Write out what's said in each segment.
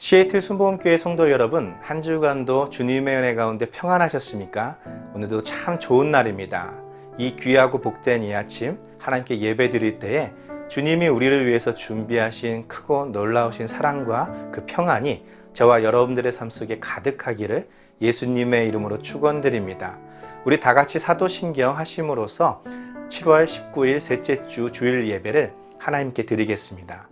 시애틀 순복음교회 성도 여러분, 한 주간도 주님의 은혜 가운데 평안하셨습니까? 오늘도 참 좋은 날입니다. 이 귀하고 복된 이 아침 하나님께 예배 드릴 때에 주님이 우리를 위해서 준비하신 크고 놀라우신 사랑과 그 평안이 저와 여러분들의 삶 속에 가득하기를 예수님의 이름으로 축원드립니다. 우리 다 같이 사도신경 하심으로써 7월 19일 셋째 주 주일 예배를 하나님께 드리겠습니다.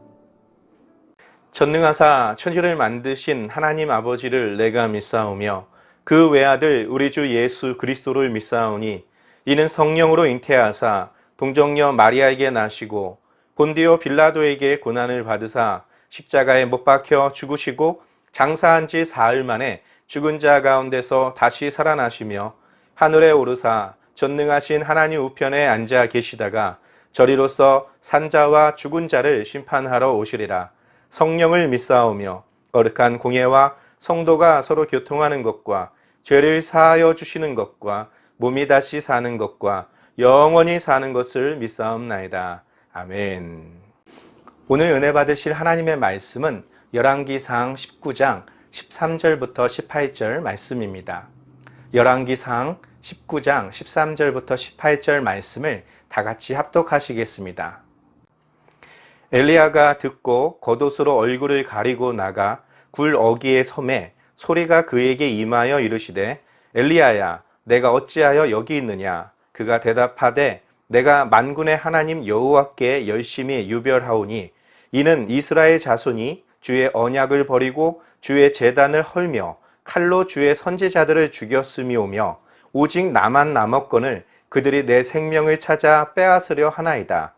전능하사 천지를 만드신 하나님 아버지를 내가 믿사오며 그 외아들 우리 주 예수 그리스도를 믿사오니 이는 성령으로 잉태하사 동정녀 마리아에게 나시고 본디오 빌라도에게 고난을 받으사 십자가에 못 박혀 죽으시고 장사한 지 사흘 만에 죽은 자 가운데서 다시 살아나시며 하늘에 오르사 전능하신 하나님 우편에 앉아 계시다가 저리로서 산자와 죽은 자를 심판하러 오시리라. 성령을 믿사오며 거룩한 공예와 성도가 서로 교통하는 것과 죄를 사하여 주시는 것과 몸이 다시 사는 것과 영원히 사는 것을 믿사옵나이다. 아멘. 오늘 은혜 받으실 하나님의 말씀은 열왕기상 19장 13절부터 18절 말씀입니다. 열왕기상 19장 13절부터 18절 말씀을 다 같이 합독하시겠습니다. 엘리야가 듣고 겉옷으로 얼굴을 가리고 나가 굴 어귀의 섬에 소리가 그에게 임하여 이르시되 엘리야야 내가 어찌하여 여기 있느냐. 그가 대답하되 내가 만군의 하나님 여호와께 열심히 유별하오니 이는 이스라엘 자손이 주의 언약을 버리고 주의 제단을 헐며 칼로 주의 선지자들을 죽였음이오며 오직 나만 남았거늘 그들이 내 생명을 찾아 빼앗으려 하나이다.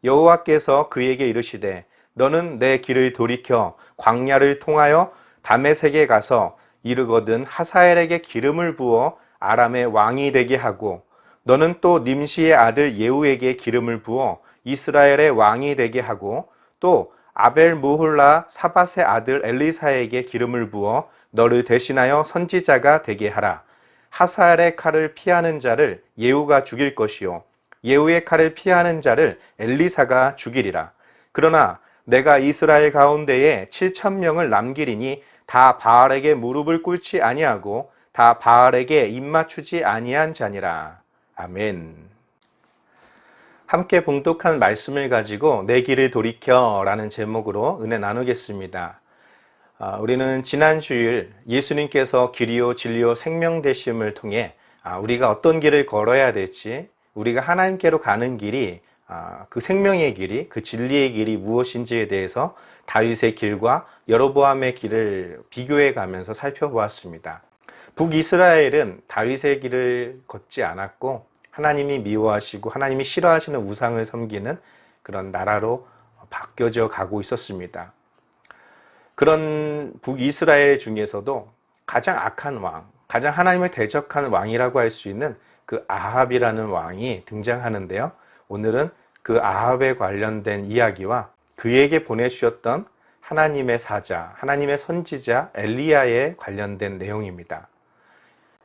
여호와께서 그에게 이르시되 너는 내 길을 돌이켜 광야를 통하여 다메섹에 가서 이르거든 하사엘에게 기름을 부어 아람의 왕이 되게 하고 너는 또 님시의 아들 예후에게 기름을 부어 이스라엘의 왕이 되게 하고 또 아벨 무홀라 사밧의 아들 엘리사에게 기름을 부어 너를 대신하여 선지자가 되게 하라. 하사엘의 칼을 피하는 자를 예후가 죽일 것이요 예후의 칼을 피하는 자를 엘리사가 죽이리라. 그러나 내가 이스라엘 가운데에 7,000명을 남기리니 다 바알에게 무릎을 꿇지 아니하고 다 바알에게 입맞추지 아니한 자니라. 아멘. 함께 봉독한 말씀을 가지고 내 길을 돌이켜 라는 제목으로 은혜 나누겠습니다. 우리는 지난 주일 예수님께서 길이요 진리요 생명 되심을 통해 우리가 어떤 길을 걸어야 될지, 우리가 하나님께로 가는 길이 그 생명의 길이, 그 진리의 길이 무엇인지에 대해서 다윗의 길과 여로보암의 길을 비교해 가면서 살펴보았습니다. 북이스라엘은 다윗의 길을 걷지 않았고 하나님이 미워하시고 하나님이 싫어하시는 우상을 섬기는 그런 나라로 바뀌어져 가고 있었습니다. 그런 북이스라엘 중에서도 가장 악한 왕, 가장 하나님을 대적하는 왕이라고 할 수 있는 그 아합이라는 왕이 등장하는데요. 오늘은 그 아합에 관련된 이야기와 그에게 보내주셨던 하나님의 사자, 하나님의 선지자 엘리야에 관련된 내용입니다.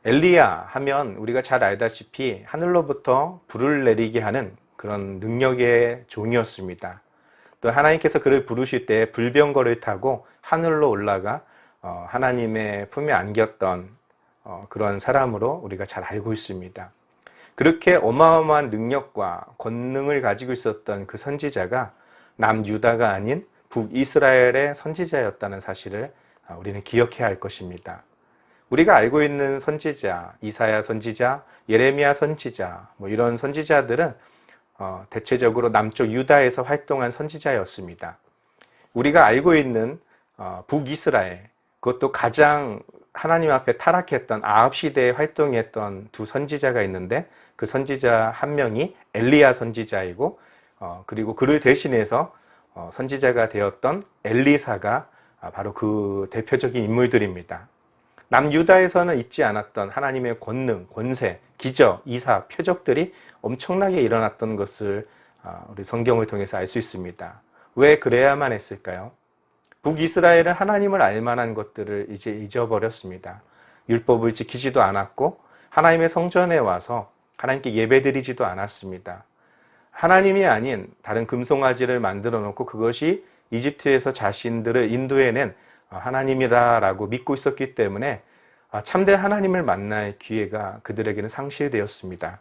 엘리야 하면 우리가 잘 알다시피 하늘로부터 불을 내리게 하는 그런 능력의 종이었습니다. 또 하나님께서 그를 부르실 때 불병거를 타고 하늘로 올라가 하나님의 품에 안겼던 그런 사람으로 우리가 잘 알고 있습니다. 그렇게 어마어마한 능력과 권능을 가지고 있었던 그 선지자가 남유다가 아닌 북이스라엘의 선지자였다는 사실을 우리는 기억해야 할 것입니다. 우리가 알고 있는 선지자, 이사야 선지자, 예레미야 선지자, 이런 선지자들은 대체적으로 남쪽 유다에서 활동한 선지자였습니다. 우리가 알고 있는 북이스라엘, 그것도 가장 하나님 앞에 타락했던 아합 시대에 활동했던 두 선지자가 있는데 그 선지자 한 명이 엘리야 선지자이고 그리고 그를 대신해서 선지자가 되었던 엘리사가 바로 그 대표적인 인물들입니다. 남유다에서는 있지 않았던 하나님의 권능, 권세, 기적, 이사, 표적들이 엄청나게 일어났던 것을 우리 성경을 통해서 알 수 있습니다. 왜 그래야만 했을까요? 북이스라엘은 하나님을 알 만한 것들을 이제 잊어버렸습니다. 율법을 지키지도 않았고 하나님의 성전에 와서 하나님께 예배드리지도 않았습니다. 하나님이 아닌 다른 금송아지를 만들어 놓고 그것이 이집트에서 자신들을 인도해낸 하나님이다라고 믿고 있었기 때문에 참된 하나님을 만날 기회가 그들에게는 상실되었습니다.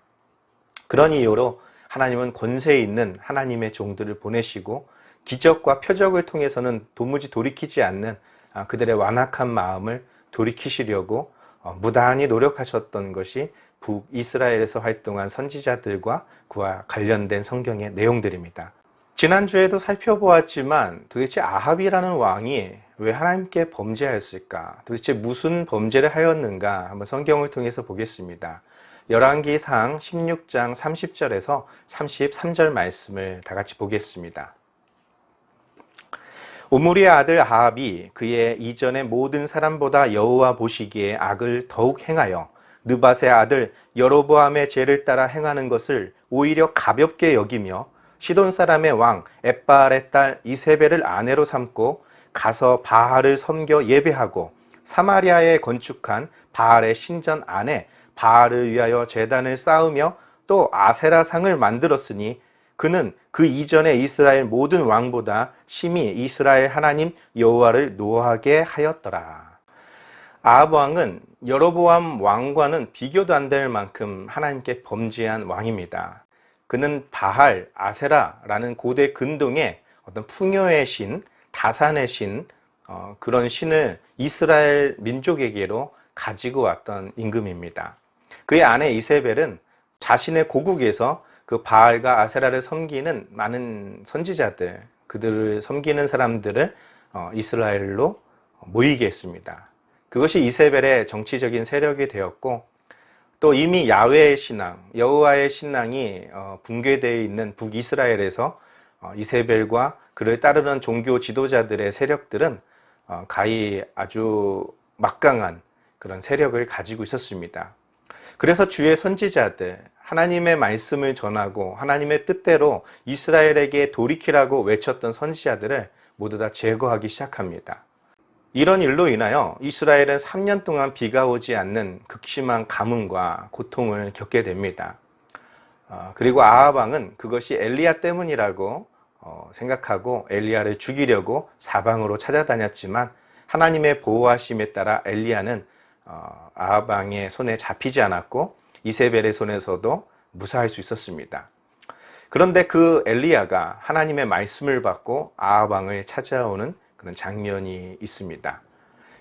그런 이유로 하나님은 권세 있는 하나님의 종들을 보내시고 기적과 표적을 통해서는 도무지 돌이키지 않는 그들의 완악한 마음을 돌이키시려고 무단히 노력하셨던 것이 북이스라엘에서 활동한 선지자들과 그와 관련된 성경의 내용들입니다. 지난주에도 살펴보았지만 도대체 아합이라는 왕이 왜 하나님께 범죄하였을까? 도대체 무슨 범죄를 하였는가? 한번 성경을 통해서 보겠습니다. 열왕기상 16장 30절에서 33절 말씀을 다 같이 보겠습니다. 오므리의 아들 아합이 그의 이전의 모든 사람보다 여호와 보시기에 악을 더욱 행하여 느밧의 아들 여로보암의 죄를 따라 행하는 것을 오히려 가볍게 여기며 시돈 사람의 왕 엣바알의 딸 이세벨을 아내로 삼고 가서 바알을 섬겨 예배하고 사마리아에 건축한 바알의 신전 안에 바알을 위하여 제단을 쌓으며 또 아세라 상을 만들었으니 그는 그 이전에 이스라엘 모든 왕보다 심히 이스라엘 하나님 여호와를 노하게 하였더라. 아합 왕은 여로보암 왕과는 비교도 안 될 만큼 하나님께 범죄한 왕입니다. 그는 바알, 아세라라는 고대 근동의 어떤 풍요의 신, 다산의 신, 그런 신을 이스라엘 민족에게로 가지고 왔던 임금입니다. 그의 아내 이세벨은 자신의 고국에서 그 바알과 아세라를 섬기는 많은 선지자들, 그들을 섬기는 사람들을 이스라엘로 모이게 했습니다. 그것이 이세벨의 정치적인 세력이 되었고, 또 이미 야훼의 신앙, 여호와의 신앙이 붕괴되어 있는 북이스라엘에서 이세벨과 그를 따르는 종교 지도자들의 세력들은 가히 아주 막강한 그런 세력을 가지고 있었습니다. 그래서 주의 선지자들, 하나님의 말씀을 전하고 하나님의 뜻대로 이스라엘에게 돌이키라고 외쳤던 선지자들을 모두 다 제거하기 시작합니다. 이런 일로 인하여 이스라엘은 3년 동안 비가 오지 않는 극심한 가뭄과 고통을 겪게 됩니다. 그리고 아합 왕은 그것이 엘리야 때문이라고 생각하고 엘리야를 죽이려고 사방으로 찾아다녔지만 하나님의 보호하심에 따라 엘리야는 아합 왕의 손에 잡히지 않았고 이세벨의 손에서도 무사할 수 있었습니다. 그런데 그 엘리야가 하나님의 말씀을 받고 아합 왕을 찾아오는 그런 장면이 있습니다.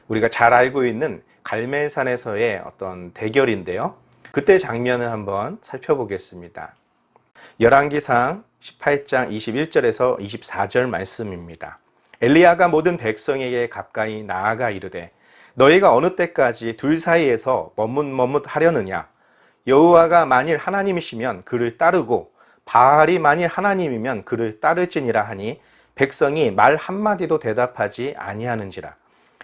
우리가 잘 알고 있는 갈멜산에서의 어떤 대결인데요. 그때 장면을 한번 살펴보겠습니다. 열왕기상 18장 21절에서 24절 말씀입니다. 엘리야가 모든 백성에게 가까이 나아가 이르되 너희가 어느 때까지 둘 사이에서 머뭇머뭇하려느냐? 여호와가 만일 하나님이시면 그를 따르고 바알이 만일 하나님이면 그를 따를지니라 하니 백성이 말 한마디도 대답하지 아니하는지라.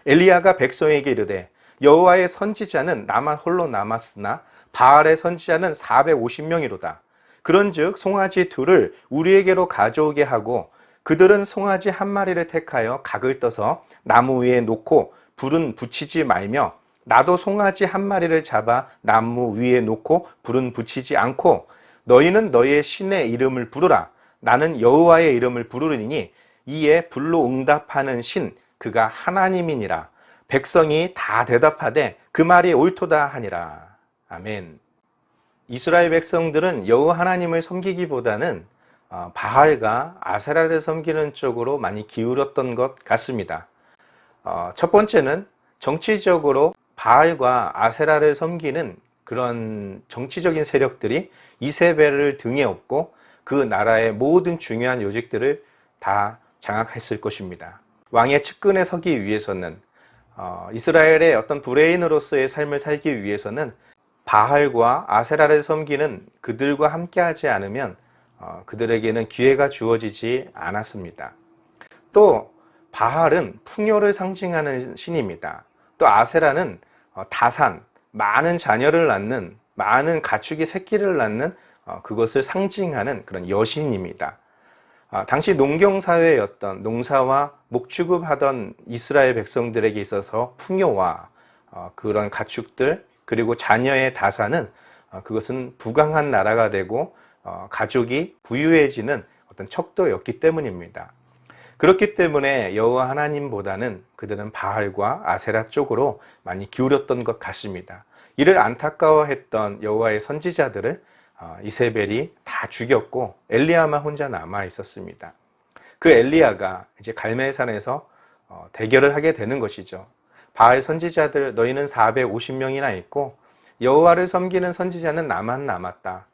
엘리야가 백성에게 이르되 여호와의 선지자는 나만 홀로 남았으나 바알의 선지자는 450명이로다. 그런즉 송아지 둘을 우리에게로 가져오게 하고 그들은 송아지 한 마리를 택하여 각을 떠서 나무 위에 놓고 불은 붙이지 말며 나도 송아지 한 마리를 잡아 나무 위에 놓고 불은 붙이지 않고 너희는 너희의 신의 이름을 부르라. 나는 여호와의 이름을 부르리니 이에 불로 응답하는 신 그가 하나님이니라. 백성이 다 대답하되 그 말이 옳도다 하니라. 아멘. 이스라엘 백성들은 여호와 하나님을 섬기기보다는 바알과 아세라를 섬기는 쪽으로 많이 기울었던 것 같습니다. 첫 번째는 정치적으로 바알과 아세라를 섬기는 그런 정치적인 세력들이 이세벨을 등에 업고 그 나라의 모든 중요한 요직들을 다 장악했을 것입니다. 왕의 측근에 서기 위해서는 이스라엘의 어떤 브레인으로서의 삶을 살기 위해서는 바알과 아세라를 섬기는 그들과 함께하지 않으면 그들에게는 기회가 주어지지 않았습니다. 또 바알은 풍요를 상징하는 신입니다. 또 아세라는 다산, 많은 자녀를 낳는, 많은 가축의 새끼를 낳는 그것을 상징하는 그런 여신입니다. 당시 농경사회였던 농사와 목축업하던 이스라엘 백성들에게 있어서 풍요와 그런 가축들 그리고 자녀의 다산은 그것은 부강한 나라가 되고 가족이 부유해지는 어떤 척도였기 때문입니다. 그렇기 때문에 여호와 하나님보다는 그들은 바알과 아세라 쪽으로 많이 기울였던 것 같습니다. 이를 안타까워했던 여호와의 선지자들을 이세벨이 다 죽였고 엘리야만 혼자 남아 있었습니다. 그 엘리야가 이제 갈멜산에서 대결을 하게 되는 것이죠. 바알 선지자들 너희는 450명이나 있고 여호와를 섬기는 선지자는 나만 남았다.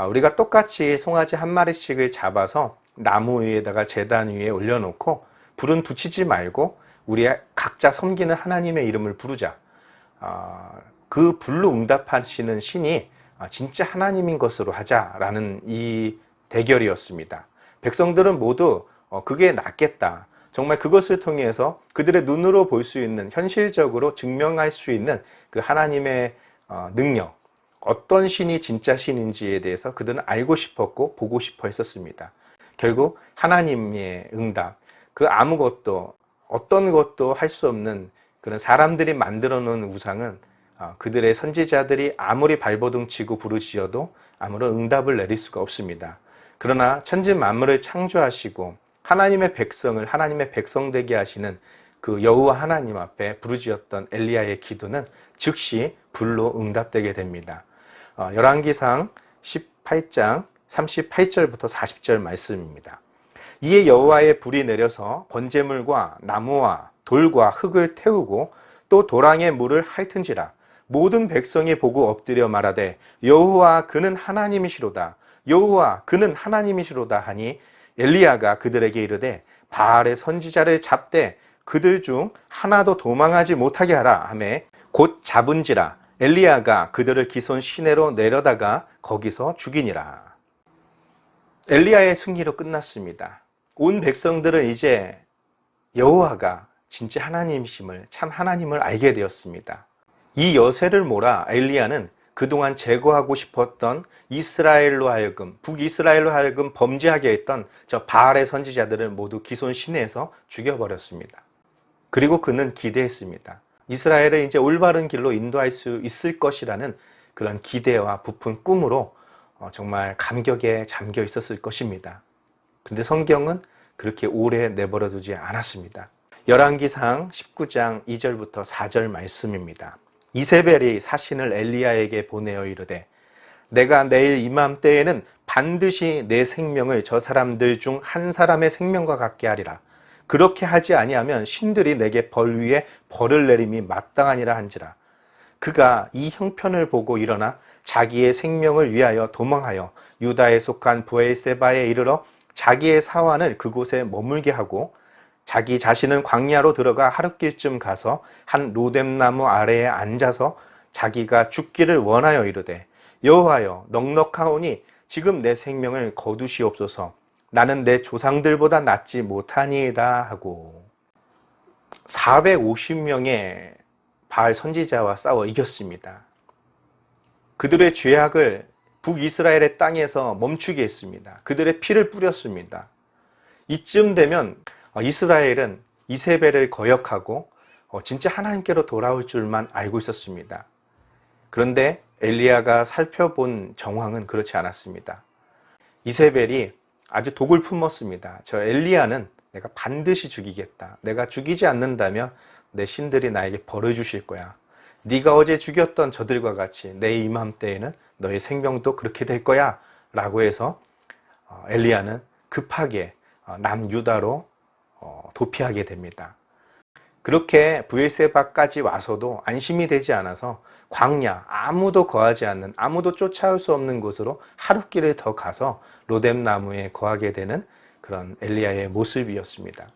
우리가 똑같이 송아지 한 마리씩을 잡아서 나무 위에다가 제단 위에 올려놓고 불은 붙이지 말고 우리 각자 섬기는 하나님의 이름을 부르자. 그 불로 응답하시는 신이 진짜 하나님인 것으로 하자라는 이 대결이었습니다. 백성들은 모두 그게 낫겠다. 정말 그것을 통해서 그들의 눈으로 볼 수 있는, 현실적으로 증명할 수 있는 그 하나님의 능력, 어떤 신이 진짜 신인지에 대해서 그들은 알고 싶었고 보고 싶어 했었습니다. 결국 하나님의 응답, 그 아무것도 어떤 것도 할 수 없는 그런 사람들이 만들어 놓은 우상은 그들의 선지자들이 아무리 발버둥 치고 부르짖어도 아무런 응답을 내릴 수가 없습니다. 그러나 천지 만물을 창조하시고 하나님의 백성을 하나님의 백성 되게 하시는 그 여호와 하나님 앞에 부르짖었던 엘리야의 기도는 즉시 불로 응답되게 됩니다. 열왕기상 18장 38절부터 40절 말씀입니다. 이에 여호와의 불이 내려서 번제물과 나무와 돌과 흙을 태우고 또 도랑의 물을 핥은지라. 모든 백성이 보고 엎드려 말하되 여호와 그는 하나님이시로다. 여호와 그는 하나님이시로다 하니 엘리야가 그들에게 이르되 바알의 선지자를 잡되 그들 중 하나도 도망하지 못하게 하라 하매 곧 잡은지라. 엘리야가 그들을 기손 시내로 내려다가 거기서 죽이니라. 엘리야의 승리로 끝났습니다. 온 백성들은 이제 여호와가 진짜 하나님이심을, 참 하나님을 알게 되었습니다. 이 여세를 몰아 엘리야는 그동안 제거하고 싶었던 이스라엘로 하여금, 북이스라엘로 하여금 범죄하게 했던 저 바알의 선지자들을 모두 기손 시내에서 죽여버렸습니다. 그리고 그는 기대했습니다. 이스라엘을 이제 올바른 길로 인도할 수 있을 것이라는 그런 기대와 부푼 꿈으로 정말 감격에 잠겨 있었을 것입니다. 그런데 성경은 그렇게 오래 내버려 두지 않았습니다. 열왕기상 19장 2절부터 4절 말씀입니다. 이세벨이 사신을 엘리야에게 보내어 이르되 내가 내일 이맘때에는 반드시 내 생명을 저 사람들 중 한 사람의 생명과 같게 하리라. 그렇게 하지 아니하면 신들이 내게 벌 위에 벌을 내림이 마땅하니라 한지라. 그가 이 형편을 보고 일어나 자기의 생명을 위하여 도망하여 유다에 속한 브엘세바에 이르러 자기의 사환을 그곳에 머물게 하고 자기 자신은 광야로 들어가 하룻길쯤 가서 한 로뎀나무 아래에 앉아서 자기가 죽기를 원하여 이르되 여호와여 넉넉하오니 지금 내 생명을 거두시옵소서. 나는 내 조상들보다 낫지 못하니이다 하고 450명의 바알 선지자와 싸워 이겼습니다. 그들의 죄악을 북이스라엘의 땅에서 멈추게 했습니다. 그들의 피를 뿌렸습니다. 이쯤 되면 이스라엘은 이세벨을 거역하고 진짜 하나님께로 돌아올 줄만 알고 있었습니다. 그런데 엘리야가 살펴본 정황은 그렇지 않았습니다. 이세벨이 아주 독을 품었습니다. 저 엘리야는 내가 반드시 죽이겠다. 내가 죽이지 않는다면 내 신들이 나에게 벌을 주실 거야. 네가 어제 죽였던 저들과 같이 내 이맘때에는 너의 생명도 그렇게 될 거야 라고 해서 엘리야는 급하게 남유다로 도피하게 됩니다. 그렇게 브엘세바까지 와서도 안심이 되지 않아서 광야, 아무도 거하지 않는, 아무도 쫓아올 수 없는 곳으로 하룻길을 더 가서 로뎀나무에 거하게 되는 그런 엘리야의 모습이었습니다.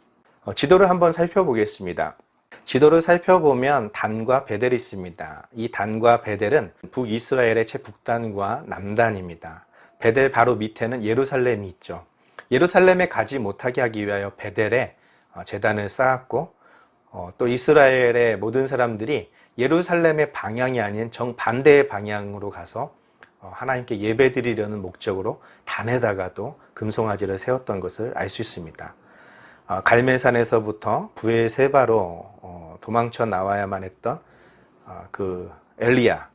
지도를 한번 살펴보겠습니다. 지도를 살펴보면 단과 베델이 있습니다. 이 단과 베델은 북이스라엘의 최북단과 남단입니다. 베델 바로 밑에는 예루살렘이 있죠. 예루살렘에 가지 못하게 하기 위하여 베델에 제단을 쌓았고 또 이스라엘의 모든 사람들이 예루살렘의 방향이 아닌 정반대의 방향으로 가서 하나님께 예배드리려는 목적으로 단에다가도 금송아지를 세웠던 것을 알 수 있습니다. 갈멜산에서부터 브엘세바로 도망쳐 나와야만 했던 그 엘리야,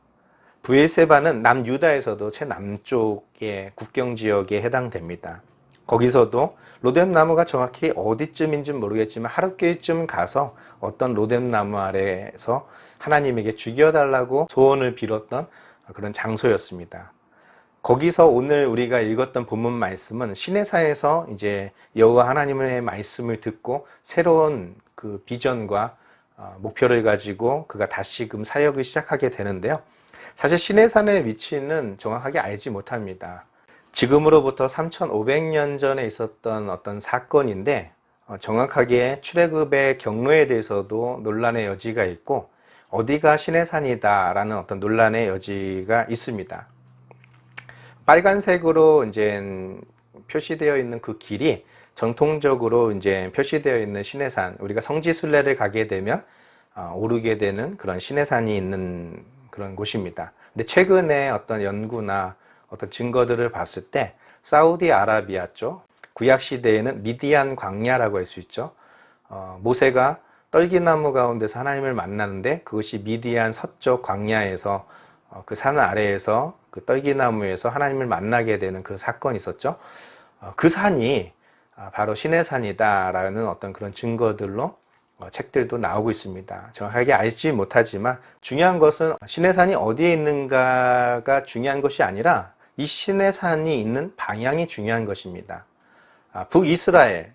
브엘세바는 남유다에서도 최남쪽의 국경 지역에 해당됩니다. 거기서도 로뎀나무가 정확히 어디쯤인지 모르겠지만 하룻길쯤 가서 어떤 로뎀나무 아래에서 하나님에게 죽여달라고 소원을 빌었던 그런 장소였습니다. 거기서 오늘 우리가 읽었던 본문 말씀은 시내사에서 이제 여호와 하나님의 말씀을 듣고 새로운 그 비전과 목표를 가지고 그가 다시금 사역을 시작하게 되는데요. 사실 시내산의 위치는 정확하게 알지 못합니다. 지금으로부터 3,500년 전에 있었던 어떤 사건인데 정확하게 출애굽의 경로에 대해서도 논란의 여지가 있고 어디가 시내산이다 라는 어떤 논란의 여지가 있습니다. 빨간색으로 이제 표시되어 있는 그 길이 전통적으로 이제 표시되어 있는 시내산, 우리가 성지순례를 가게 되면 오르게 되는 그런 시내산이 있는 그런 곳입니다. 근데 최근에 어떤 연구나 어떤 증거들을 봤을 때 사우디아라비아 쪽 구약 시대에는 미디안 광야라고 할 수 있죠. 모세가 떨기나무 가운데서 하나님을 만나는데 그것이 미디안 서쪽 광야에서 그 산 아래에서 그 떨기나무에서 하나님을 만나게 되는 그 사건이 있었죠. 그 산이 바로 시내산이다라는 어떤 그런 증거들로 책들도 나오고 있습니다. 정확하게 알지 못하지만 중요한 것은 시내산이 어디에 있는가가 중요한 것이 아니라 이 시내산이 있는 방향이 중요한 것입니다. 북이스라엘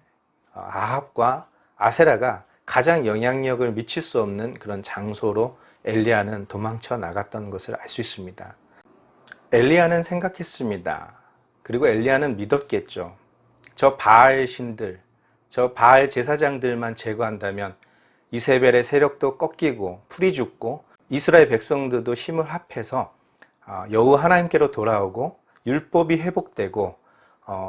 아합과 아세라가 가장 영향력을 미칠 수 없는 그런 장소로 엘리야는 도망쳐 나갔던 것을 알 수 있습니다. 엘리야는 생각했습니다. 그리고 엘리야는 믿었겠죠. 저 바알 신들, 저 바알 제사장들만 제거한다면 이세벨의 세력도 꺾이고 풀이 죽고 이스라엘 백성들도 힘을 합해서 여호와 하나님께로 돌아오고 율법이 회복되고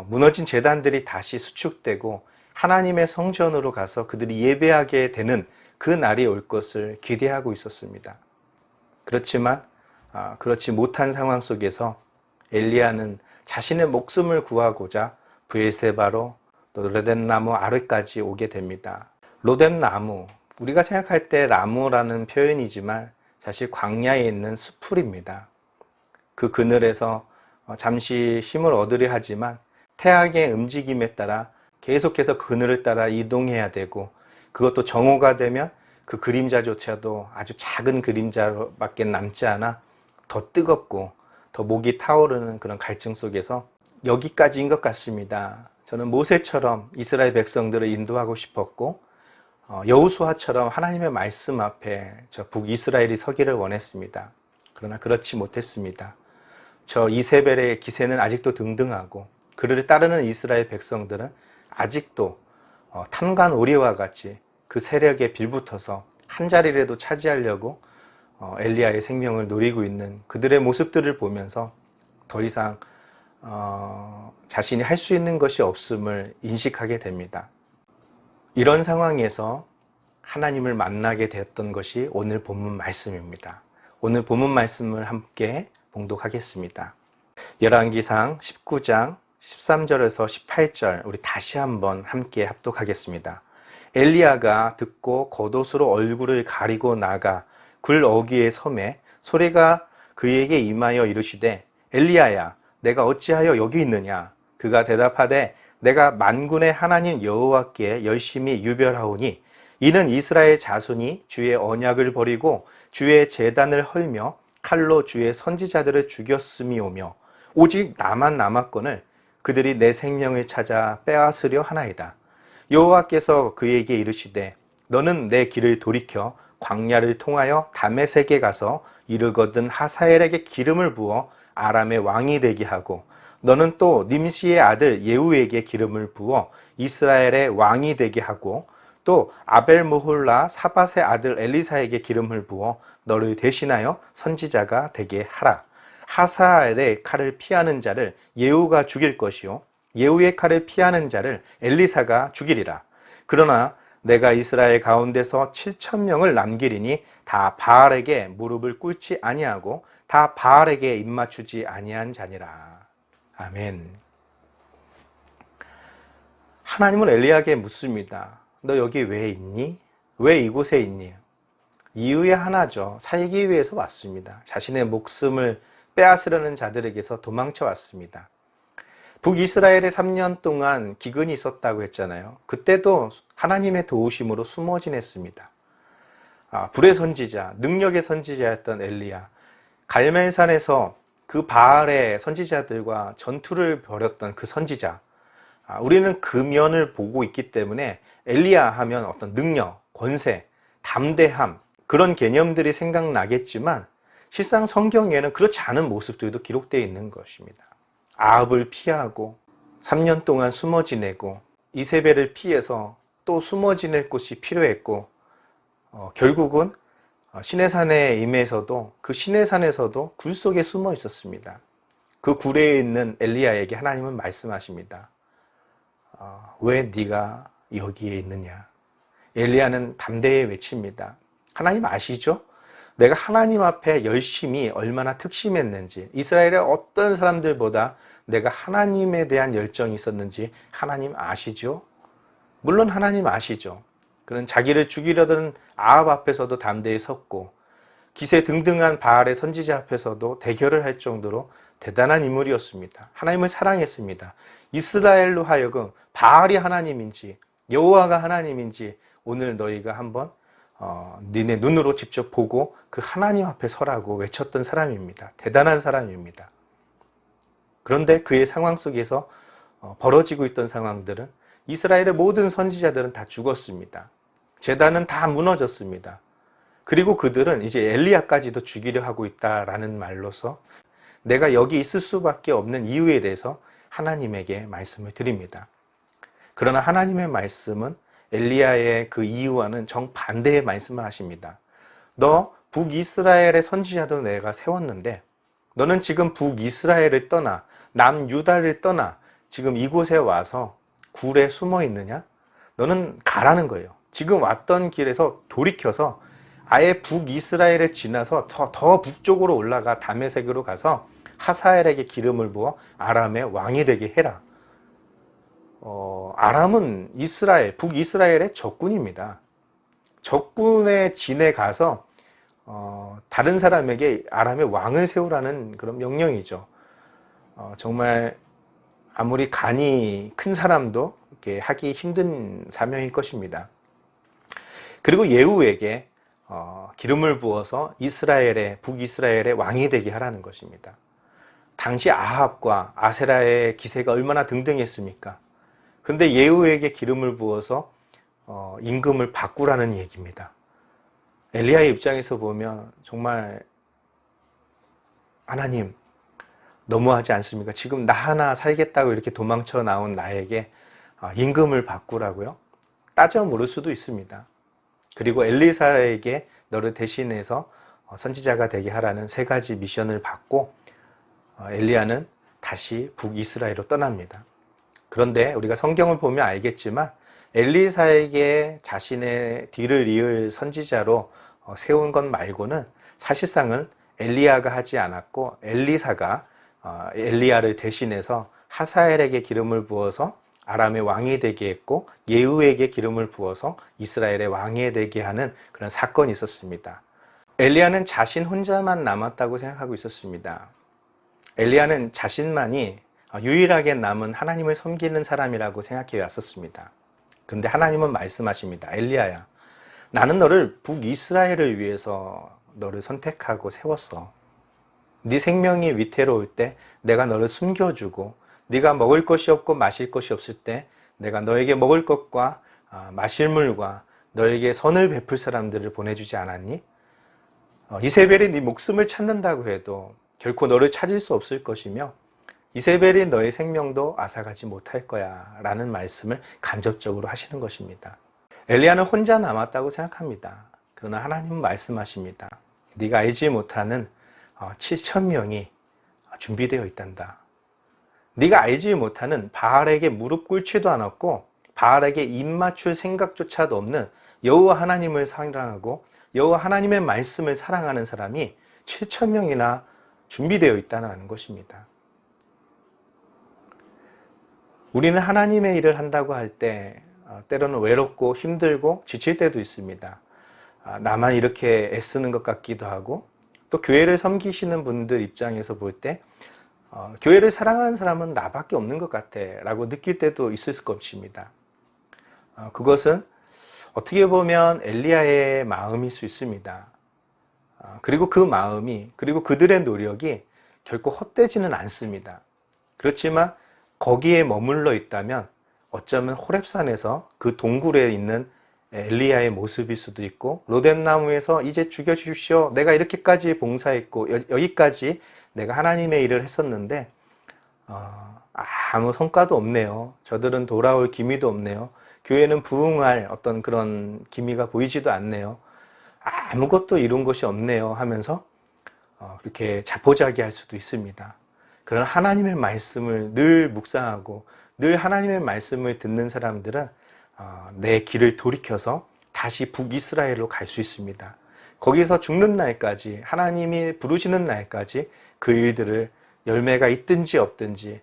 무너진 제단들이 다시 수축되고 하나님의 성전으로 가서 그들이 예배하게 되는 그 날이 올 것을 기대하고 있었습니다. 그렇지만 그렇지 못한 상황 속에서 엘리야는 자신의 목숨을 구하고자 브엘세바로 또 로뎀나무 아래까지 오게 됩니다. 로뎀나무, 우리가 생각할 때 나무라는 표현이지만 사실 광야에 있는 수풀입니다. 그 그늘에서 잠시 힘을 얻으려 하지만 태양의 움직임에 따라 계속해서 그늘을 따라 이동해야 되고 그것도 정오가 되면 그 그림자조차도 아주 작은 그림자밖에 남지 않아 더 뜨겁고 더 목이 타오르는 그런 갈증 속에서 여기까지인 것 같습니다. 저는 모세처럼 이스라엘 백성들을 인도하고 싶었고 여호수아처럼 하나님의 말씀 앞에 저 북이스라엘이 서기를 원했습니다. 그러나 그렇지 못했습니다. 저 이세벨의 기세는 아직도 등등하고 그를 따르는 이스라엘 백성들은 아직도 탐관오리와 같이 그 세력에 빌붙어서 한 자리라도 차지하려고 엘리야의 생명을 노리고 있는 그들의 모습들을 보면서 더 이상 자신이 할 수 있는 것이 없음을 인식하게 됩니다. 이런 상황에서 하나님을 만나게 되었던 것이 오늘 본문 말씀입니다. 오늘 본문 말씀을 함께 봉독하겠습니다. 열왕기상 19장 13절에서 18절 우리 다시 한번 함께 합독하겠습니다. 엘리야가 듣고 겉옷으로 얼굴을 가리고 나가 굴 어귀의 섬에 소리가 그에게 임하여 이르시되 엘리야야 내가 어찌하여 여기 있느냐. 그가 대답하되 내가 만군의 하나님 여호와께 열심히 유별하오니 이는 이스라엘 자손이 주의 언약을 버리고 주의 제단을 헐며 칼로 주의 선지자들을 죽였음이오며 오직 나만 남았거늘 그들이 내 생명을 찾아 빼앗으려 하나이다. 여호와께서 그에게 이르시되 너는 내 길을 돌이켜 광야를 통하여 다메섹에 가서 이르거든 하사엘에게 기름을 부어 아람의 왕이 되게 하고 너는 또 님시의 아들 예후에게 기름을 부어 이스라엘의 왕이 되게 하고 또 아벨무홀라 사밧의 아들 엘리사에게 기름을 부어 너를 대신하여 선지자가 되게 하라. 하사엘의 칼을 피하는 자를 예후가 죽일 것이요 예후의 칼을 피하는 자를 엘리사가 죽이리라. 그러나 내가 이스라엘 가운데서 7,000명을 남기리니 다 바알에게 무릎을 꿇지 아니하고 다 바알에게 입맞추지 아니한 자니라. 아멘. 하나님은 엘리야에게 묻습니다. 너 여기 왜 있니? 왜 이곳에 있니? 이유에 하나죠. 살기 위해서 왔습니다. 자신의 목숨을 빼앗으려는 자들에게서 도망쳐 왔습니다. 북이스라엘에 3년 동안 기근이 있었다고 했잖아요. 그때도 하나님의 도우심으로 숨어 지냈습니다. 불의 선지자, 능력의 선지자였던 엘리야, 갈멜산에서 그 바알의 선지자들과 전투를 벌였던 그 선지자, 우리는 그 면을 보고 있기 때문에 엘리야 하면 어떤 능력, 권세, 담대함, 그런 개념들이 생각나겠지만 실상 성경에는 그렇지 않은 모습들도 기록되어 있는 것입니다. 아합을 피하고 3년 동안 숨어 지내고 이세벨을 피해서 또 숨어 지낼 곳이 필요했고, 결국은 시내산에 임해서도 그 시내산에서도 굴 속에 숨어 있었습니다. 그 굴에 있는 엘리야에게 하나님은 말씀하십니다. 왜 네가 여기에 있느냐? 엘리야는 담대히 외칩니다. 하나님 아시죠? 내가 하나님 앞에 열심히 얼마나 특심했는지, 이스라엘의 어떤 사람들보다 내가 하나님에 대한 열정이 있었는지 하나님 아시죠? 물론 하나님 아시죠. 그는 자기를 죽이려던 아합 앞에서도 담대히 섰고 기세 등등한 바알의 선지자 앞에서도 대결을 할 정도로 대단한 인물이었습니다. 하나님을 사랑했습니다. 이스라엘로 하여금 바알이 하나님인지 여호와가 하나님인지 오늘 너희가 한번 니네 눈으로 직접 보고 그 하나님 앞에 서라고 외쳤던 사람입니다. 대단한 사람입니다. 그런데 그의 상황 속에서 벌어지고 있던 상황들은 이스라엘의 모든 선지자들은 다 죽었습니다. 제단은 다 무너졌습니다. 그리고 그들은 이제 엘리야까지도 죽이려 하고 있다라는 말로서 내가 여기 있을 수밖에 없는 이유에 대해서 하나님에게 말씀을 드립니다. 그러나 하나님의 말씀은 엘리야의 그 이유와는 정반대의 말씀을 하십니다. 너 북이스라엘의 선지자도 내가 세웠는데 너는 지금 북이스라엘을 떠나 남유다를 떠나 지금 이곳에 와서 굴에 숨어 있느냐? 너는 가라는 거예요. 지금 왔던 길에서 돌이켜서 아예 북이스라엘에 지나서 더 북쪽으로 올라가 다메섹으로 가서 하사엘에게 기름을 부어 아람의 왕이 되게 해라. 아람은 이스라엘, 북이스라엘의 적군입니다. 적군의 진에 가서 다른 사람에게 아람의 왕을 세우라는 그런 명령이죠. 정말 아무리 간이 큰 사람도 이렇게 하기 힘든 사명일 것입니다. 그리고 예후에게 기름을 부어서 북이스라엘의 왕이 되게 하라는 것입니다. 당시 아합과 아세라의 기세가 얼마나 등등했습니까? 근데 예후에게 기름을 부어서 임금을 바꾸라는 얘기입니다. 엘리야의 입장에서 보면 정말 하나님 너무하지 않습니까? 지금 나 하나 살겠다고 이렇게 도망쳐 나온 나에게 임금을 바꾸라고요? 따져 물을 수도 있습니다. 그리고 엘리사에게 너를 대신해서 선지자가 되게 하라는 3가지 미션을 받고 엘리야는 다시 북이스라엘로 떠납니다. 그런데 우리가 성경을 보면 알겠지만 엘리사에게 자신의 뒤를 이을 선지자로 세운 것 말고는 사실상은 엘리야가 하지 않았고 엘리사가 엘리야를 대신해서 하사엘에게 기름을 부어서 아람의 왕이 되게 했고 예후에게 기름을 부어서 이스라엘의 왕이 되게 하는 그런 사건이 있었습니다. 엘리야는 자신 혼자만 남았다고 생각하고 있었습니다. 엘리야는 자신만이 유일하게 남은 하나님을 섬기는 사람이라고 생각해 왔었습니다. 그런데 하나님은 말씀하십니다. 엘리야야, 나는 너를 북이스라엘을 위해서 너를 선택하고 세웠어. 네 생명이 위태로울 때 내가 너를 숨겨주고 네가 먹을 것이 없고 마실 것이 없을 때 내가 너에게 먹을 것과 마실 물과 너에게 선을 베풀 사람들을 보내주지 않았니? 이세벨이 네 목숨을 찾는다고 해도 결코 너를 찾을 수 없을 것이며 이세벨이 너의 생명도 앗아가지 못할 거야 라는 말씀을 간접적으로 하시는 것입니다. 엘리야는 혼자 남았다고 생각합니다. 그러나 하나님은 말씀하십니다. 네가 알지 못하는 7,000명이 준비되어 있단다. 네가 알지 못하는 바알에게 무릎 꿇지도 않았고 바알에게 입 맞출 생각조차도 없는 여호와 하나님을 사랑하고 여호와 하나님의 말씀을 사랑하는 사람이 7,000명이나 준비되어 있다는 것입니다. 우리는 하나님의 일을 한다고 할 때 때로는 외롭고 힘들고 지칠 때도 있습니다. 나만 이렇게 애쓰는 것 같기도 하고 또 교회를 섬기시는 분들 입장에서 볼 때 교회를 사랑하는 사람은 나밖에 없는 것 같아 라고 느낄 때도 있을 것입니다. 그것은 어떻게 보면 엘리야의 마음일 수 있습니다. 그리고 그 마음이, 그리고 그들의 노력이 결코 헛되지는 않습니다. 그렇지만 거기에 머물러 있다면 어쩌면 호렙산에서 그 동굴에 있는 엘리야의 모습일 수도 있고, 로뎀나무에서 이제 죽여주십시오, 내가 이렇게까지 봉사했고 여기까지 내가 하나님의 일을 했었는데 아무 성과도 없네요. 저들은 돌아올 기미도 없네요. 교회는 부흥할 어떤 그런 기미가 보이지도 않네요. 아무것도 이룬 것이 없네요 하면서 그렇게 자포자기할 수도 있습니다. 그런 하나님의 말씀을 늘 묵상하고 늘 하나님의 말씀을 듣는 사람들은 내 길을 돌이켜서 다시 북이스라엘로 갈 수 있습니다. 거기서 죽는 날까지, 하나님이 부르시는 날까지 그 일들을 열매가 있든지 없든지,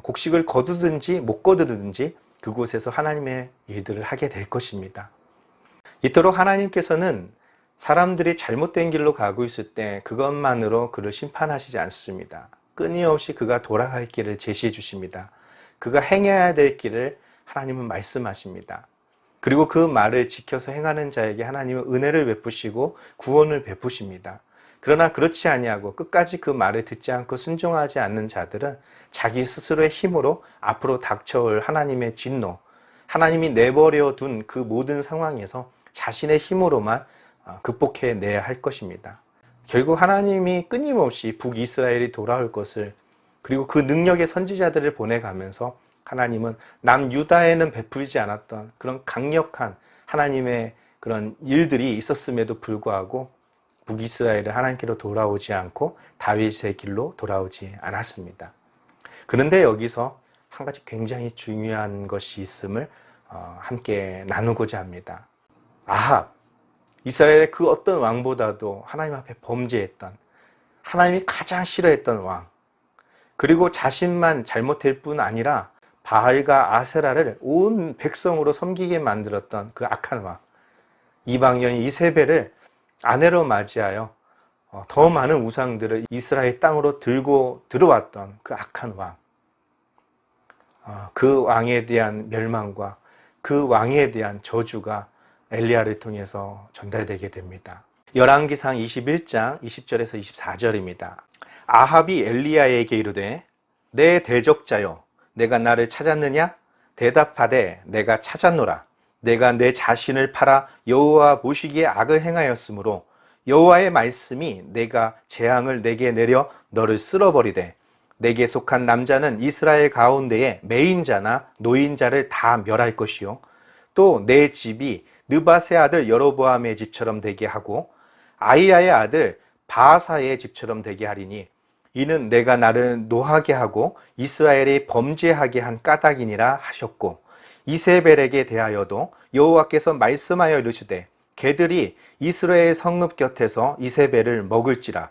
곡식을 거두든지 못 거두든지 그곳에서 하나님의 일들을 하게 될 것입니다. 이토록 하나님께서는 사람들이 잘못된 길로 가고 있을 때 그것만으로 그를 심판하시지 않습니다. 끊임없이 그가 돌아갈 길을 제시해 주십니다. 그가 행해야 될 길을 하나님은 말씀하십니다. 그리고 그 말을 지켜서 행하는 자에게 하나님은 은혜를 베푸시고 구원을 베푸십니다. 그러나 그렇지 아니하고 끝까지 그 말을 듣지 않고 순종하지 않는 자들은 자기 스스로의 힘으로 앞으로 닥쳐올 하나님의 진노, 하나님이 내버려 둔 그 모든 상황에서 자신의 힘으로만 극복해내야 할 것입니다. 결국 하나님이 끊임없이 북이스라엘이 돌아올 것을, 그리고 그 능력의 선지자들을 보내가면서 하나님은 남유다에는 베풀지 않았던 그런 강력한 하나님의 그런 일들이 있었음에도 불구하고 북이스라엘은 하나님께로 돌아오지 않고 다윗의 길로 돌아오지 않았습니다. 그런데 여기서 한 가지 굉장히 중요한 것이 있음을 함께 나누고자 합니다. 아합, 이스라엘의 그 어떤 왕보다도 하나님 앞에 범죄했던, 하나님이 가장 싫어했던 왕, 그리고 자신만 잘못할 뿐 아니라 바알과 아세라를 온 백성으로 섬기게 만들었던 그 악한 왕, 이방인 이세벨을 아내로 맞이하여 더 많은 우상들을 이스라엘 땅으로 들고 들어왔던 그 악한 왕, 그 왕에 대한 멸망과 그 왕에 대한 저주가 엘리야를 통해서 전달되게 됩니다. 열왕기상 21장 20절에서 24절입니다. 아합이 엘리야에게 이르되 내 대적자여 내가 나를 찾았느냐? 대답하되 내가 찾았노라. 내가 내 자신을 팔아 여호와 보시기에 악을 행하였으므로 여호와의 말씀이 내가 재앙을 내게 내려 너를 쓸어버리되 내게 속한 남자는 이스라엘 가운데에 매인자나 노인자를 다 멸할 것이요 또 내 집이 느밧의 아들 여로보암의 집처럼 되게 하고 아이야의 아들 바하사의 집처럼 되게 하리니 이는 내가 나를 노하게 하고 이스라엘이 범죄하게 한 까닭이니라 하셨고 이세벨에게 대하여도 여호와께서 말씀하여 이르시되 개들이 이스라엘 성읍 곁에서 이세벨을 먹을지라.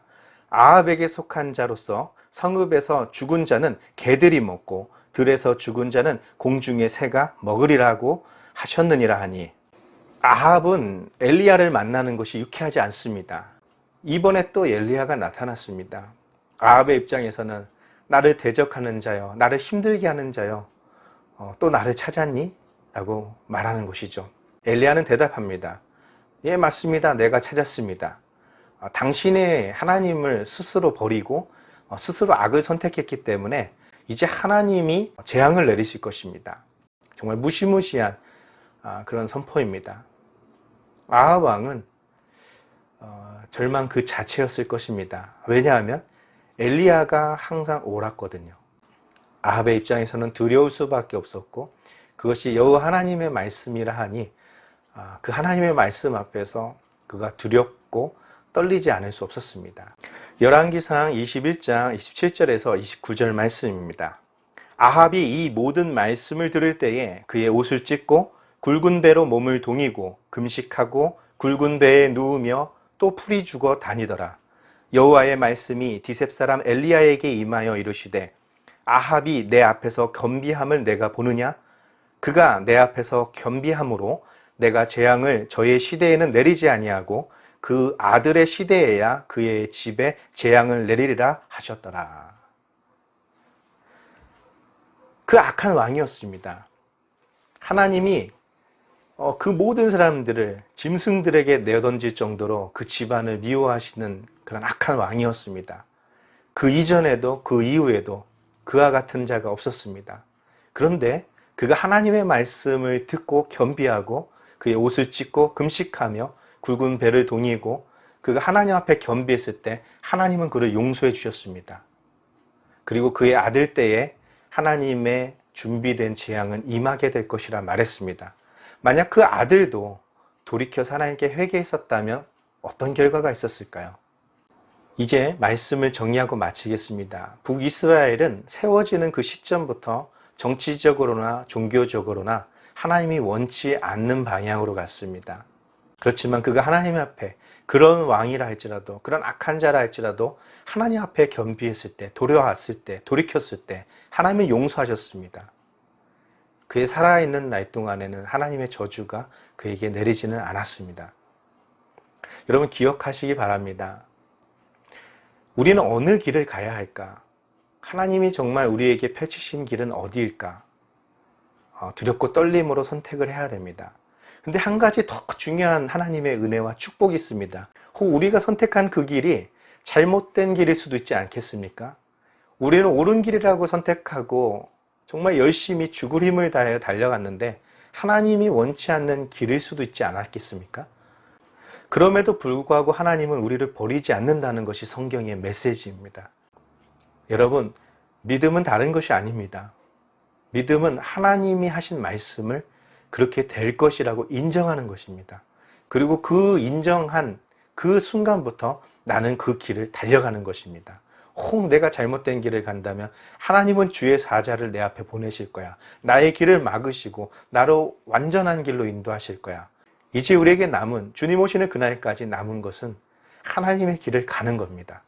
아합에게 속한 자로서 성읍에서 죽은 자는 개들이 먹고 들에서 죽은 자는 공중의 새가 먹으리라고 하셨느니라 하니, 아합은 엘리야를 만나는 것이 유쾌하지 않습니다. 이번에 또 엘리야가 나타났습니다. 아합의 입장에서는 나를 대적하는 자여, 나를 힘들게 하는 자여, 또 나를 찾았니? 라고 말하는 것이죠. 엘리야는 대답합니다. 예, 맞습니다. 내가 찾았습니다. 당신의 하나님을 스스로 버리고 스스로 악을 선택했기 때문에 이제 하나님이 재앙을 내리실 것입니다. 정말 무시무시한 그런 선포입니다. 아합 왕은 절망 그 자체였을 것입니다. 왜냐하면 엘리야가 항상 옳았거든요. 아합의 입장에서는 두려울 수밖에 없었고 그것이 여호와 하나님의 말씀이라 하니 그 하나님의 말씀 앞에서 그가 두렵고 떨리지 않을 수 없었습니다. 열왕기상 21장 27절에서 29절 말씀입니다. 아합이 이 모든 말씀을 들을 때에 그의 옷을 찢고 굵은 배로 몸을 동이고 금식하고 굵은 배에 누우며 또 풀이 죽어 다니더라. 여호와의 말씀이 디셉 사람 엘리야에게 임하여 이르시되 아합이 내 앞에서 겸비함을 내가 보느냐? 그가 내 앞에서 겸비함으로 내가 재앙을 저의 시대에는 내리지 아니하고 그 아들의 시대에야 그의 집에 재앙을 내리리라 하셨더라. 그 악한 왕이었습니다. 하나님이 그 모든 사람들을 짐승들에게 내던질 정도로 그 집안을 미워하시는 그런 악한 왕이었습니다. 그 이전에도 그 이후에도 그와 같은 자가 없었습니다. 그런데 그가 하나님의 말씀을 듣고 겸비하고 그의 옷을 찢고 금식하며 굵은 배를 동이고 그가 하나님 앞에 겸비했을 때 하나님은 그를 용서해 주셨습니다. 그리고 그의 아들 때에 하나님의 준비된 재앙은 임하게 될 것이라 말했습니다. 만약 그 아들도 돌이켜서 하나님께 회개했었다면 어떤 결과가 있었을까요? 이제 말씀을 정리하고 마치겠습니다. 북이스라엘은 세워지는 그 시점부터 정치적으로나 종교적으로나 하나님이 원치 않는 방향으로 갔습니다. 그렇지만 그가 하나님 앞에 그런 왕이라 할지라도 그런 악한 자라 할지라도 하나님 앞에 겸비했을 때, 돌아왔을 때, 돌이켰을 때 하나님은 용서하셨습니다. 그의 살아있는 날 동안에는 하나님의 저주가 그에게 내리지는 않았습니다. 여러분 기억하시기 바랍니다. 우리는 어느 길을 가야 할까? 하나님이 정말 우리에게 펼치신 길은 어디일까? 두렵고 떨림으로 선택을 해야 됩니다. 근데 한 가지 더 중요한 하나님의 은혜와 축복이 있습니다. 혹 우리가 선택한 그 길이 잘못된 길일 수도 있지 않겠습니까? 우리는 옳은 길이라고 선택하고 정말 열심히 죽을 힘을 다해 달려갔는데 하나님이 원치 않는 길일 수도 있지 않았겠습니까? 그럼에도 불구하고 하나님은 우리를 버리지 않는다는 것이 성경의 메시지입니다. 여러분, 믿음은 다른 것이 아닙니다. 믿음은 하나님이 하신 말씀을 그렇게 될 것이라고 인정하는 것입니다. 그리고 그 인정한 그 순간부터 나는 그 길을 달려가는 것입니다. 혹 내가 잘못된 길을 간다면 하나님은 주의 사자를 내 앞에 보내실 거야. 나의 길을 막으시고 나로 완전한 길로 인도하실 거야. 이제 우리에게 남은, 주님 오시는 그날까지 남은 것은 하나님의 길을 가는 겁니다.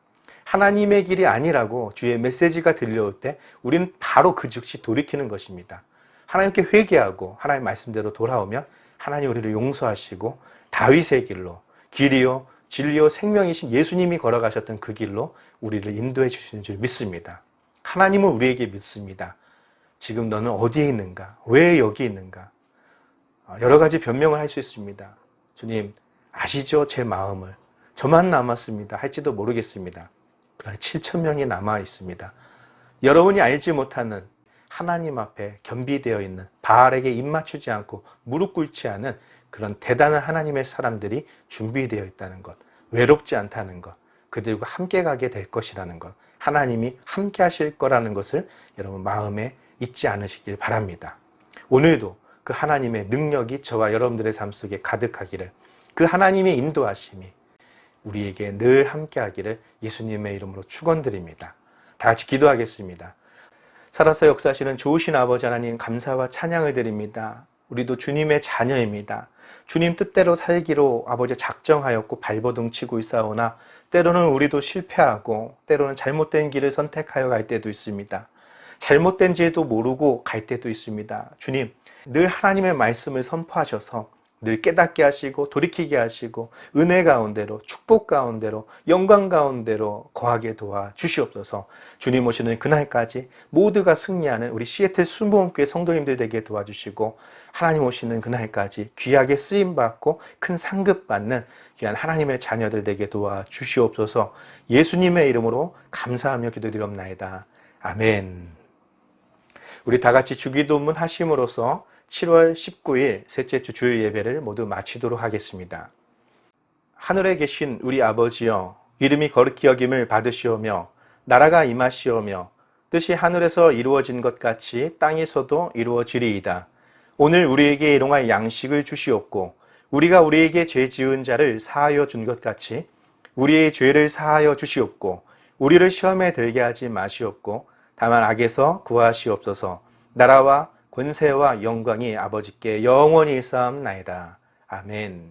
하나님의 길이 아니라고 주의 메시지가 들려올 때 우리는 바로 그 즉시 돌이키는 것입니다. 하나님께 회개하고 하나님 말씀대로 돌아오면 하나님 우리를 용서하시고 다윗의 길로, 길이요 진리요 생명이신 예수님이 걸어가셨던 그 길로 우리를 인도해 주시는 줄 믿습니다. 하나님은 우리에게 믿습니다. 지금 너는 어디에 있는가? 왜 여기 있는가? 여러 가지 변명을 할 수 있습니다. 주님 아시죠? 제 마음을. 저만 남았습니다. 할지도 모르겠습니다. 그러나 7천 명이 남아 있습니다. 여러분이 알지 못하는 하나님 앞에 겸비되어 있는 바알에게 입 맞추지 않고 무릎 꿇지 않은 그런 대단한 하나님의 사람들이 준비되어 있다는 것, 외롭지 않다는 것, 그들과 함께 가게 될 것이라는 것, 하나님이 함께 하실 거라는 것을 여러분 마음에 잊지 않으시길 바랍니다. 오늘도 그 하나님의 능력이 저와 여러분들의 삶 속에 가득하기를, 그 하나님의 인도하심이 우리에게 늘 함께 하기를 예수님의 이름으로 축원드립니다. 다 같이 기도하겠습니다. 살아서 역사하시는 좋으신 아버지 하나님 감사와 찬양을 드립니다. 우리도 주님의 자녀입니다. 주님 뜻대로 살기로 아버지 작정하였고 발버둥 치고 있사오나 때로는 우리도 실패하고 때로는 잘못된 길을 선택하여 갈 때도 있습니다. 잘못된 길도 모르고 갈 때도 있습니다. 주님, 늘 하나님의 말씀을 선포하셔서 늘 깨닫게 하시고 돌이키게 하시고 은혜 가운데로 축복 가운데로 영광 가운데로 거하게 도와 주시옵소서. 주님 오시는 그날까지 모두가 승리하는 우리 시애틀 순복음교회 성도님들 되게 도와주시고 하나님 오시는 그날까지 귀하게 쓰임받고 큰 상급 받는 귀한 하나님의 자녀들 되게 도와 주시옵소서. 예수님의 이름으로 감사하며 기도드리옵나이다. 아멘. 우리 다 같이 주기도문 하심으로써 7월 19일 셋째 주 주일 예배를 모두 마치도록 하겠습니다. 하늘에 계신 우리 아버지여, 이름이 거룩히 여김을 받으시오며 나라가 임하시오며 뜻이 하늘에서 이루어진 것 같이 땅에서도 이루어지리이다. 오늘 우리에게 일용할 양식을 주시옵고 우리가 우리에게 죄 지은 자를 사하여 준 것 같이 우리의 죄를 사하여 주시옵고 우리를 시험에 들게 하지 마시옵고 다만 악에서 구하시옵소서. 나라와 권세와 영광이 아버지께 영원히 있사옵나이다. 아멘.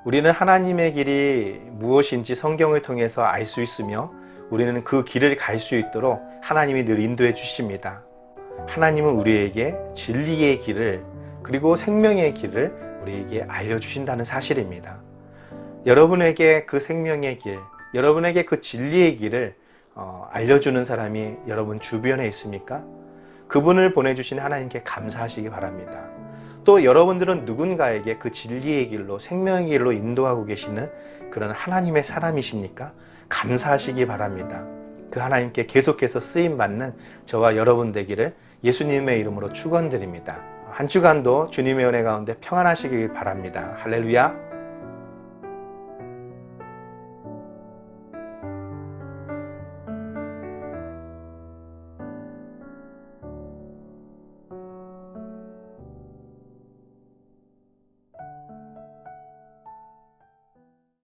우리는 하나님의 길이 무엇인지 성경을 통해서 알 수 있으며 우리는 그 길을 갈 수 있도록 하나님이 늘 인도해 주십니다. 하나님은 우리에게 진리의 길을 그리고 생명의 길을 우리에게 알려주신다는 사실입니다. 여러분에게 그 생명의 길, 여러분에게 그 진리의 길을 알려주는 사람이 여러분 주변에 있습니까? 그분을 보내주신 하나님께 감사하시기 바랍니다. 또 여러분들은 누군가에게 그 진리의 길로, 생명의 길로 인도하고 계시는 그런 하나님의 사람이십니까? 감사하시기 바랍니다. 그 하나님께 계속해서 쓰임받는 저와 여러분 되기를 예수님의 이름으로 축원드립니다. 한 주간도 주님의 은혜 가운데 평안하시길 바랍니다. 할렐루야.